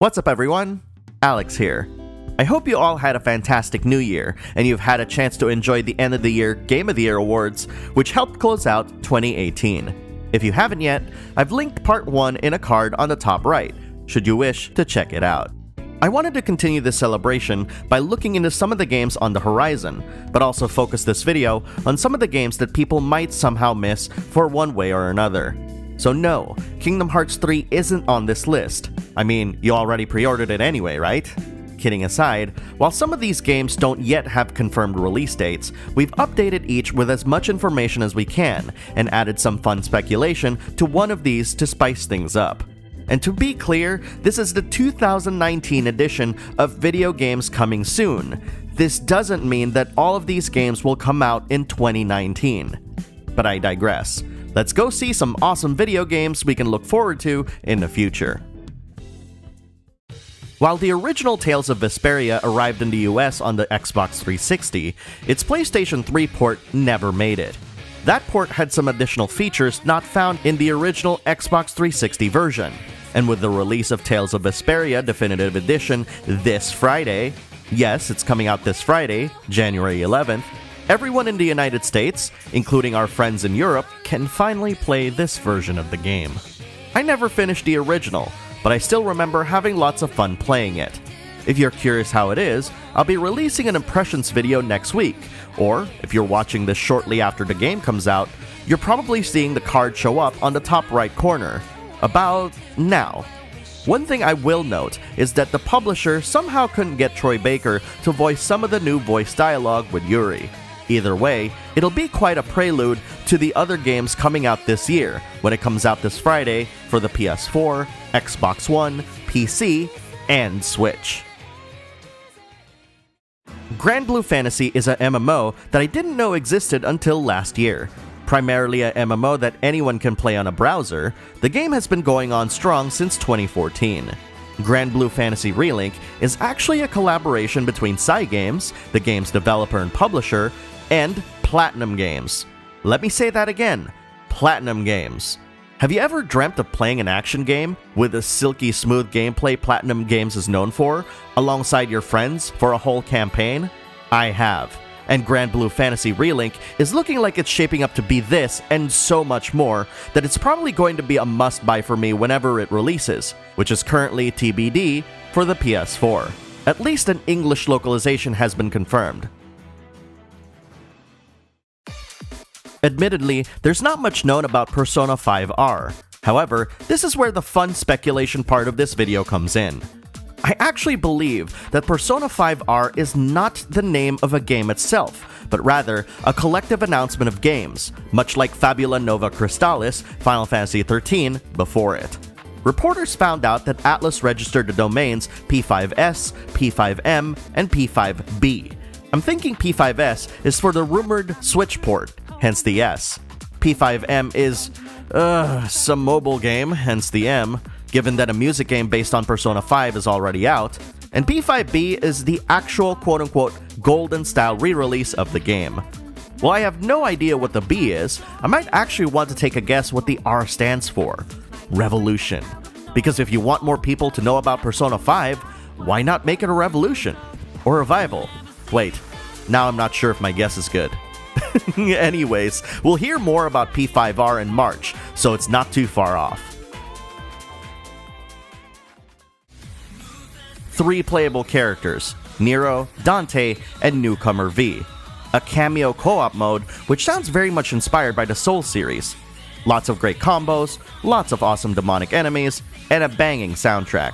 What's up everyone? Alex here. I hope you all had a fantastic new year and you've had a chance to enjoy the end of the year Game of the Year awards, which helped close out 2018. If you haven't yet, I've linked part 1 in a card on the top right, should you wish to check it out. I wanted to continue this celebration by looking into some of the games on the horizon, but also focus this video on some of the games that people might somehow miss for one way or another. So no, Kingdom Hearts 3 isn't on this list. I mean, you already pre-ordered it anyway, right? Kidding aside, while some of these games don't yet have confirmed release dates, we've updated each with as much information as we can, and added some fun speculation to one of these to spice things up. And to be clear, this is the 2019 edition of Video Games Coming Soon. This doesn't mean that all of these games will come out in 2019. But I digress. Let's go see some awesome video games we can look forward to in the future. While the original Tales of Vesperia arrived in the US on the Xbox 360, its PlayStation 3 port never made it. That port had some additional features not found in the original Xbox 360 version. And with the release of Tales of Vesperia Definitive Edition this Friday, yes, it's coming out this Friday, January 11th, everyone in the United States, including our friends in Europe, can finally play this version of the game. I never finished the original, but I still remember having lots of fun playing it. If you're curious how it is, I'll be releasing an impressions video next week, or if you're watching this shortly after the game comes out, you're probably seeing the card show up on the top right corner. About now. One thing I will note is that the publisher somehow couldn't get Troy Baker to voice some of the new voice dialogue with Yuri. Either way, it'll be quite a prelude to the other games coming out this year when it comes out this Friday for the PS4, Xbox One, PC, and Switch. GRANBLUE Fantasy is a MMO that I didn't know existed until last year. Primarily a MMO that anyone can play on a browser, the game has been going on strong since 2014. GRANBLUE Fantasy Relink is actually a collaboration between Cygames, the game's developer and publisher, and Platinum Games. Let me say that again, Platinum Games. Have you ever dreamt of playing an action game with the silky smooth gameplay Platinum Games is known for, alongside your friends for a whole campaign? I have. And GRANBLUE Fantasy Relink is looking like it's shaping up to be this and so much more that it's probably going to be a must-buy for me whenever it releases, which is currently TBD for the PS4. At least an English localization has been confirmed. Admittedly, there's not much known about Persona 5R. However, this is where the fun speculation part of this video comes in. I actually believe that Persona 5R is not the name of a game itself, but rather a collective announcement of games, much like Fabula Nova Crystallis, Final Fantasy XIII, before it. Reporters found out that Atlus registered the domains P5S, P5M, and P5B. I'm thinking P5S is for the rumored Switch port, hence the S. P5M is, some mobile game, hence the M, given that a music game based on Persona 5 is already out, and P5B is the actual quote-unquote golden-style re-release of the game. While I have no idea what the B is, I might actually want to take a guess what the R stands for. Revolution. Because if you want more people to know about Persona 5, why not make it a revolution? Or revival? Wait, now I'm not sure if my guess is good. Anyways, we'll hear more about P5R in March, so it's not too far off. 3 playable characters, Nero, Dante, and Newcomer V. A cameo co-op mode, which sounds very much inspired by the Soul series. Lots of great combos, lots of awesome demonic enemies, and a banging soundtrack.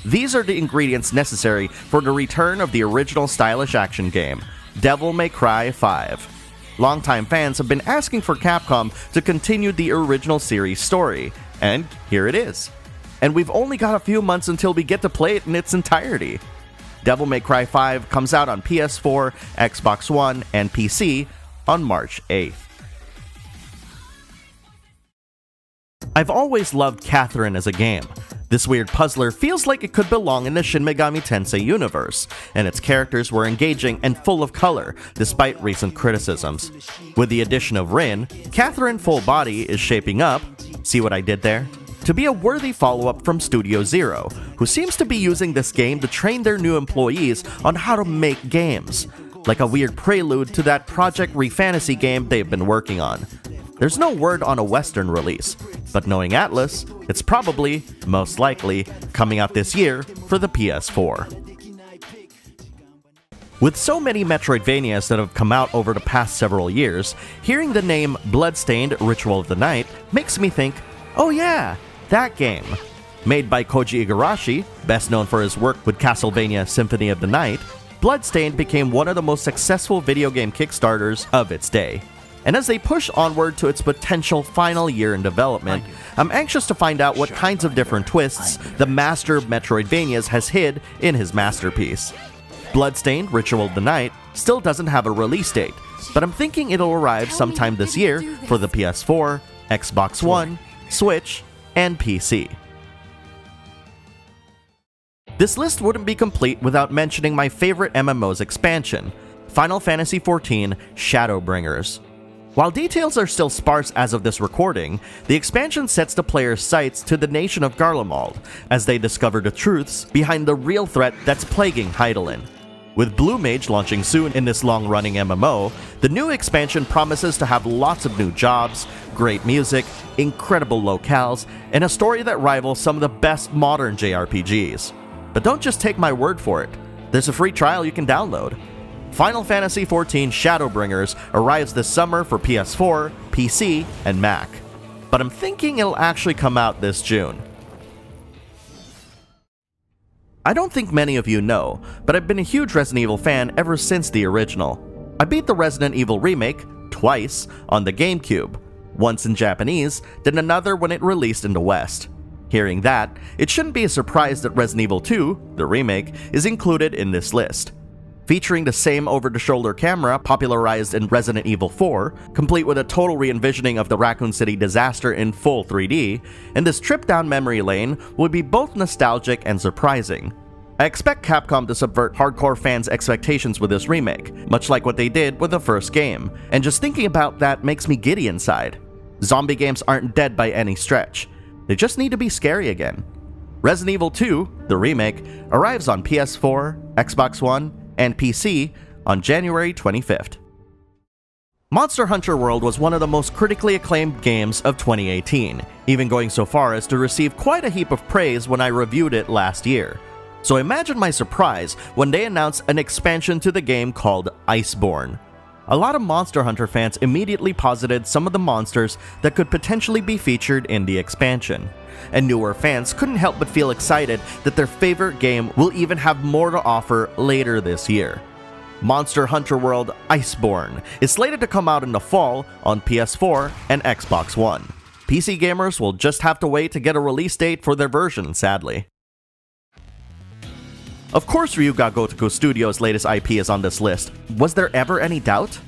These are the ingredients necessary for the return of the original stylish action game, Devil May Cry 5. Longtime fans have been asking for Capcom to continue the original series story, and here it is. And we've only got a few months until we get to play it in its entirety. Devil May Cry 5 comes out on PS4, Xbox One, and PC on March 8th. I've always loved Catherine as a game. This weird puzzler feels like it could belong in the Shin Megami Tensei universe, and its characters were engaging and full of color, despite recent criticisms. With the addition of Rin, Catherine Full Body is shaping up, see what I did there? to be a worthy follow-up from Studio Zero, who seems to be using this game to train their new employees on how to make games, like a weird prelude to that Project Fantasy game they've been working on. There's no word on a Western release, but knowing Atlas, it's probably, most likely, coming out this year for the PS4. With so many Metroidvanias that have come out over the past several years, hearing the name Bloodstained Ritual of the Night makes me think, oh yeah, that game. Made by Koji Igarashi, best known for his work with Castlevania Symphony of the Night, Bloodstained became one of the most successful video game Kickstarters of its day. And as they push onward to its potential final year in development, I'm anxious to find out what kinds of different twists the master of Metroidvanias has hid in his masterpiece. Bloodstained Ritual of the Night still doesn't have a release date, but I'm thinking it'll arrive sometime this year for the PS4, Xbox One, Switch, and PC. This list wouldn't be complete without mentioning my favorite MMO's expansion, Final Fantasy XIV Shadowbringers. While details are still sparse as of this recording, the expansion sets the player's sights to the nation of Garlemald as they discover the truths behind the real threat that's plaguing Hydaelyn. With Blue Mage launching soon in this long-running MMO, the new expansion promises to have lots of new jobs, great music, incredible locales, and a story that rivals some of the best modern JRPGs. But don't just take my word for it. There's a free trial you can download. Final Fantasy XIV Shadowbringers arrives this summer for PS4, PC, and Mac. But I'm thinking it'll actually come out this June. I don't think many of you know, but I've been a huge Resident Evil fan ever since the original. I beat the Resident Evil remake twice on the GameCube, once in Japanese, then another when it released in the West. Hearing that, it shouldn't be a surprise that Resident Evil 2, the remake, is included in this list. Featuring the same over-the-shoulder camera popularized in Resident Evil 4, complete with a total re-envisioning of the Raccoon City disaster in full 3D, and this trip down memory lane will be both nostalgic and surprising. I expect Capcom to subvert hardcore fans' expectations with this remake, much like what they did with the first game, and just thinking about that makes me giddy inside. Zombie games aren't dead by any stretch. They just need to be scary again. Resident Evil 2, the remake, arrives on PS4, Xbox One, and PC on January 25th. Monster Hunter World was one of the most critically acclaimed games of 2018, even going so far as to receive quite a heap of praise when I reviewed it last year. So imagine my surprise when they announced an expansion to the game called Iceborne. A lot of Monster Hunter fans immediately posited some of the monsters that could potentially be featured in the expansion. And newer fans couldn't help but feel excited that their favorite game will even have more to offer later this year. Monster Hunter World Iceborne is slated to come out in the fall on PS4 and Xbox One. PC gamers will just have to wait to get a release date for their version, sadly. Of course Ryuga Gotoku Studios' latest IP is on this list. Was there ever any doubt?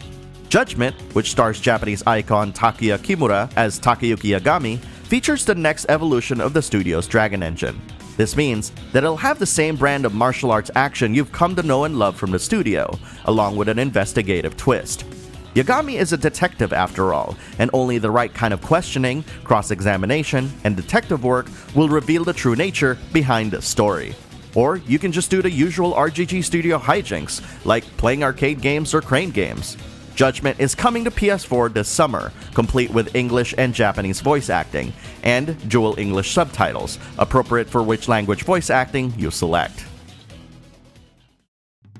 Judgment, which stars Japanese icon Takuya Kimura as Takayuki Yagami, features the next evolution of the studio's Dragon Engine. This means that it'll have the same brand of martial arts action you've come to know and love from the studio, along with an investigative twist. Yagami is a detective after all, and only the right kind of questioning, cross-examination, and detective work will reveal the true nature behind the story. Or you can just do the usual RGG studio hijinks, like playing arcade games or crane games. Judgment is coming to PS4 this summer, complete with English and Japanese voice acting, and dual English subtitles, appropriate for which language voice acting you select.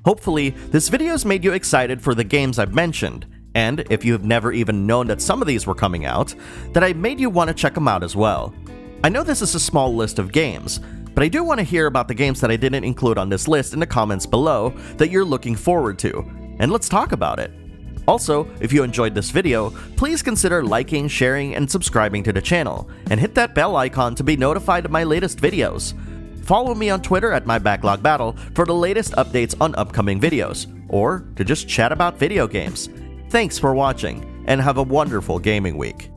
Hopefully, this video's made you excited for the games I've mentioned, and if you've never even known that some of these were coming out, that I made you want to check them out as well. I know this is a small list of games, but I do want to hear about the games that I didn't include on this list in the comments below that you're looking forward to, and let's talk about it. Also, if you enjoyed this video, please consider liking, sharing, and subscribing to the channel, and hit that bell icon to be notified of my latest videos. Follow me on Twitter at MyBacklogBattle for the latest updates on upcoming videos, or to just chat about video games. Thanks for watching, and have a wonderful gaming week.